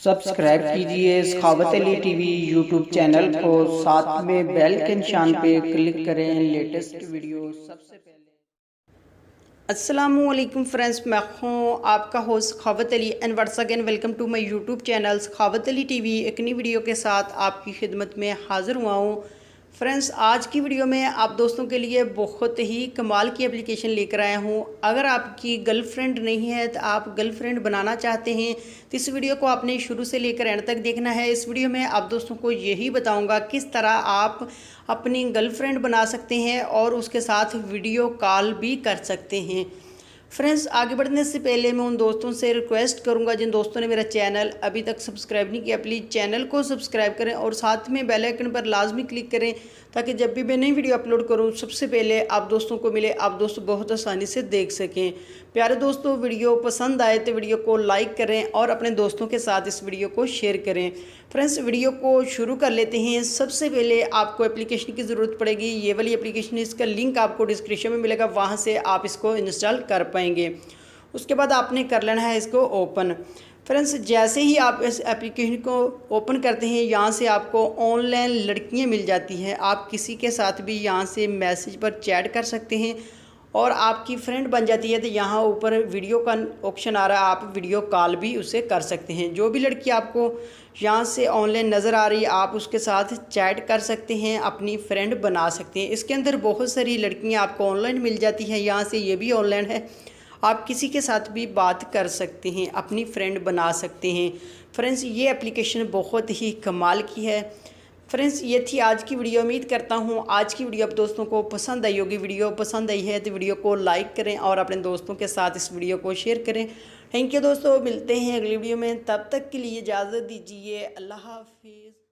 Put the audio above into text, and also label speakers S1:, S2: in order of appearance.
S1: Subscribe कीजिए सखावत Ali TV YouTube channel को, साथ में बेल के निशान पे क्लिक करें लेटेस्ट वीडियो सबसे पहले। अस्सलामुअलैकुम फ्रेंड्स, मैं हूँ आपका host Sakhawat Ali and once again welcome to my YouTube channel Sakhawat Ali TV. एक नई वीडियो के साथ आपकी खिदमत में हाज़िर हुआ हूँ। फ्रेंड्स, आज की वीडियो में आप दोस्तों के लिए बहुत ही कमाल की एप्लीकेशन लेकर आया हूँ। अगर आपकी गर्लफ्रेंड नहीं है तो आप गर्लफ्रेंड बनाना चाहते हैं तो इस वीडियो को आपने शुरू से लेकर एंड तक देखना है। इस वीडियो में आप दोस्तों को यही बताऊंगा किस तरह आप अपनी गर्लफ्रेंड बना सकते हैं और उसके साथ वीडियो कॉल भी कर सकते हैं। फ्रेंड्स, आगे बढ़ने से पहले मैं उन दोस्तों से रिक्वेस्ट करूंगा जिन दोस्तों ने मेरा चैनल अभी तक सब्सक्राइब नहीं किया, प्लीज़ चैनल को सब्सक्राइब करें और साथ में बेल आइकन पर लाजमी क्लिक करें ताकि जब भी मैं नई वीडियो अपलोड करूं सबसे पहले आप दोस्तों को मिले, आप दोस्त बहुत आसानी से देख सकें। प्यारे दोस्तों, वीडियो पसंद आए तो वीडियो को लाइक करें और अपने दोस्तों के साथ इस वीडियो को शेयर करें। फ्रेंड्स, वीडियो को शुरू कर लेते हैं। सबसे पहले आपको एप्लीकेशन की ज़रूरत पड़ेगी, ये वाली एप्लीकेशन, इसका लिंक आपको डिस्क्रिप्शन में मिलेगा, वहाँ से आप इसको इंस्टॉल कर पाएंगे। उसके बाद आपने कर लेना है इसको ओपन। फ्रेंड्स, जैसे ही आप इस एप्लीकेशन को ओपन करते हैं, यहाँ से आपको ऑनलाइन लड़कियाँ मिल जाती हैं। आप किसी के साथ भी यहाँ से मैसेज पर चैट कर सकते हैं और आपकी फ्रेंड बन जाती है तो यहाँ ऊपर वीडियो का ऑप्शन आ रहा है, आप वीडियो कॉल भी उससे कर सकते हैं। जो भी लड़की आपको यहाँ से ऑनलाइन नज़र आ रही है आप उसके साथ चैट कर सकते हैं, अपनी फ्रेंड बना सकते हैं। इसके अंदर बहुत सारी लड़कियाँ आपको ऑनलाइन मिल जाती हैं, यहाँ से ये भी ऑनलाइन है, आप किसी के साथ भी बात कर सकते हैं, अपनी फ्रेंड बना सकते हैं। फ्रेंड्स, ये एप्लीकेशन बहुत ही कमाल की है। फ्रेंड्स, ये थी आज की वीडियो। उम्मीद करता हूँ आज की वीडियो आप दोस्तों को पसंद आई होगी। वीडियो पसंद आई है तो वीडियो को लाइक करें और अपने दोस्तों के साथ इस वीडियो को शेयर करें। थैंक यू दोस्तों, मिलते हैं अगली वीडियो में, तब तक के लिए इजाज़त दीजिए। अल्लाह हाफिज़।